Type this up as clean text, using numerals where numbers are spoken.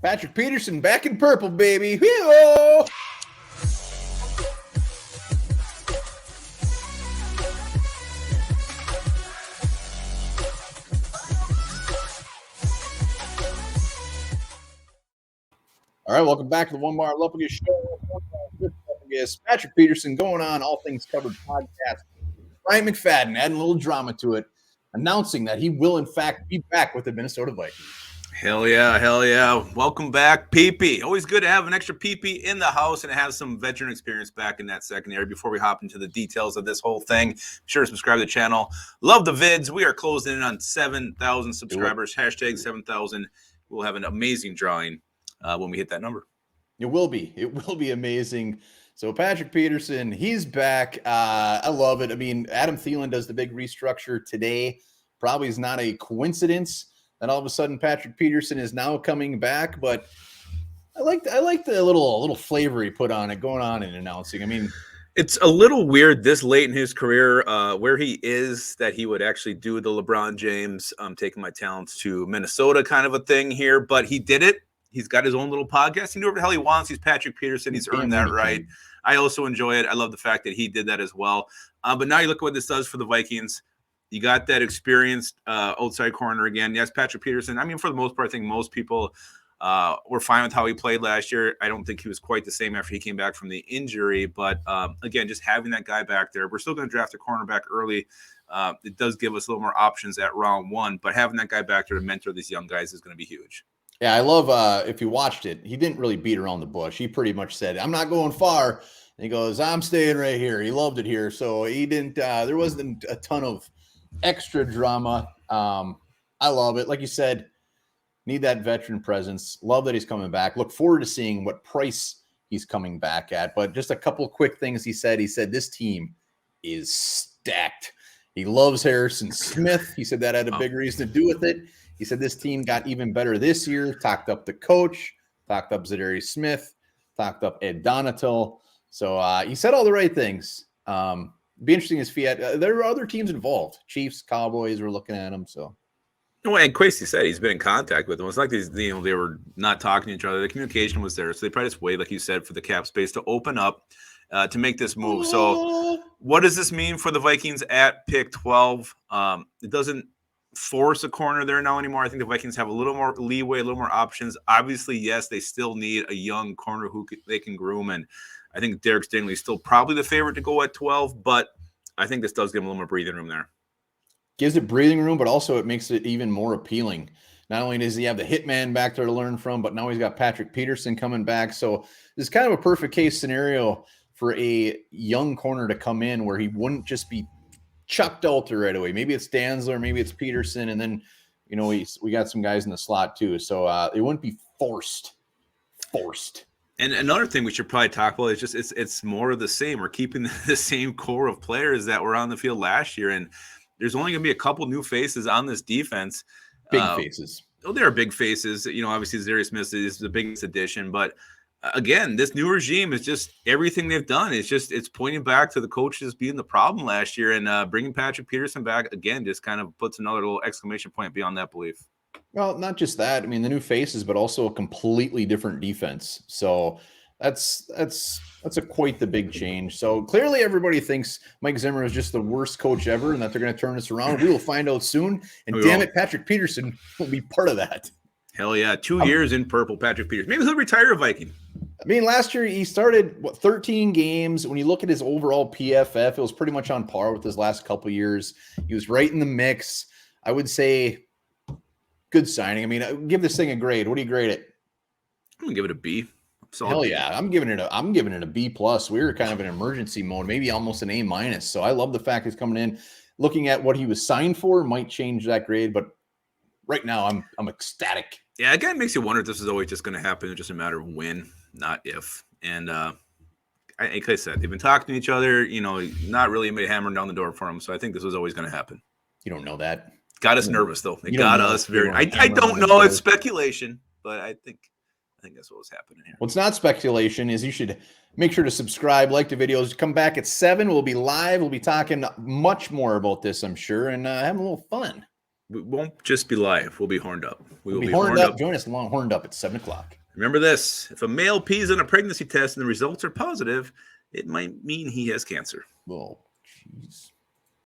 Patrick Peterson back in purple, baby. Whee-oh! All right, welcome back to the Onebar Lupagus show. Lupagus, Patrick Peterson going on All Things Covered podcast. Ryan McFadden adding a little drama to it, announcing that he will, in fact, be back with the Minnesota Vikings. Hell yeah, hell yeah. Welcome back, PP. Always good to have an extra PP in the house and have some veteran experience back in that secondary. Before we hop into the details of this whole thing, be sure to subscribe to the channel. Love the vids. We are closing in on 7,000 subscribers. Hashtag 7,000. We'll have an amazing drawing when we hit that number. It will be. It will be amazing. So Patrick Peterson, he's back. I love it. I mean, Adam Thielen does the big restructure today. Probably is not a coincidence that all of a sudden Patrick Peterson is now coming back, but I like the little flavor he put on it going on in announcing. I mean, it's a little weird this late in his career where he is that he would actually do the LeBron James taking my talents to Minnesota kind of a thing here, but he did it. He's got his own little podcast. He knew whatever the hell he wants. He's Patrick Peterson. He's earned that right. I also enjoy it. I love the fact that he did that as well. But now you look at what this does for the Vikings. You got that experienced outside corner again. Yes, Patrick Peterson. I mean, for the most part, I think most people were fine with how he played last year. I don't think he was quite the same after he came back from the injury. But, again, just having that guy back there. We're still going to draft a cornerback early. It does give us a little more options at round one. But having that guy back there to mentor these young guys is going to be huge. Yeah, I love if you watched it, he didn't really beat around the bush. He pretty much said, I'm not going far. And he goes, I'm staying right here. He loved it here. So he didn't, there wasn't a ton of extra drama. I love it. Like you said, need that veteran presence. Love that he's coming back. Look forward to seeing what price he's coming back at. But just a couple quick things he said. He said, this team is stacked. He loves Harrison Smith. He said that had a big reason to do with it. He said this team got even better this year, talked up the coach, talked up Zadarius Smith, talked up Ed Donatel. So he said all the right things. Be interesting as Fiat. There are other teams involved. Chiefs, Cowboys were looking at him. So, well, and Quasey said he's been in contact with them. It's like these, they were not talking to each other. The communication was there, so they probably just waited, like you said, for the cap space to open up to make this move. So, what does this mean for the Vikings at pick 12? It doesn't force a corner there now anymore. I think the Vikings have a little more leeway, a little more options. Obviously, yes, they still need a young corner who they can groom, and I think Derek Stingley is still probably the favorite to go at 12, but I think this does give him a little more breathing room there. Gives it breathing room, but also it makes it even more appealing. Not only does he have the hitman back there to learn from, but now he's got Patrick Peterson coming back. So this is kind of a perfect case scenario for a young corner to come in where he wouldn't just be chucked out there right away. Maybe it's Danzler, maybe it's Peterson, and then, you know, we got some guys in the slot too. So it wouldn't be forced. And another thing we should probably talk about is just it's more of the same. We're keeping the same core of players that were on the field last year, and there's only going to be a couple new faces on this defense. Big faces. Oh, there are big faces. You know, obviously Zadarius Smith is the biggest addition, but again, this new regime is just everything they've done. It's pointing back to the coaches being the problem last year, and bringing Patrick Peterson back again just kind of puts another little exclamation point beyond that belief. Well, not just that. I mean, the new faces, but also a completely different defense. So that's quite the big change. So clearly everybody thinks Mike Zimmer is just the worst coach ever and that they're going to turn this around. We will find out soon. And damn it, Patrick Peterson will be part of that. Hell yeah. 2 years in purple, Patrick Peterson. Maybe he'll retire a Viking. I mean, last year he started 13 games. When you look at his overall PFF, it was pretty much on par with his last couple years. He was right in the mix. I would say good signing. I mean, give this thing a grade. What do you grade it? I'm gonna give it a B. Hell yeah, I'm giving it a B plus. We were kind of in emergency mode, maybe almost an A minus. So I love the fact he's coming in. Looking at what he was signed for might change that grade, but right now I'm ecstatic. Yeah, it kind of makes you wonder if this is always just going to happen. It's just a matter of when, not if. And like I said, they've been talking to each other. You know, not really anybody hammering down the door for him. So I think this was always going to happen. You don't know that. Got us nervous though. It got us very. I don't know. It's speculation, but I think that's what was happening here. What's not speculation is you should make sure to subscribe, like the videos. Come back at 7. We'll be live. We'll be talking much more about this, I'm sure, and having a little fun. We won't just be live. We'll be horned up. We will We'll be horned up. Join us long horned up at 7:00. Remember this: if a male pees on a pregnancy test and the results are positive, it might mean he has cancer. Oh, jeez.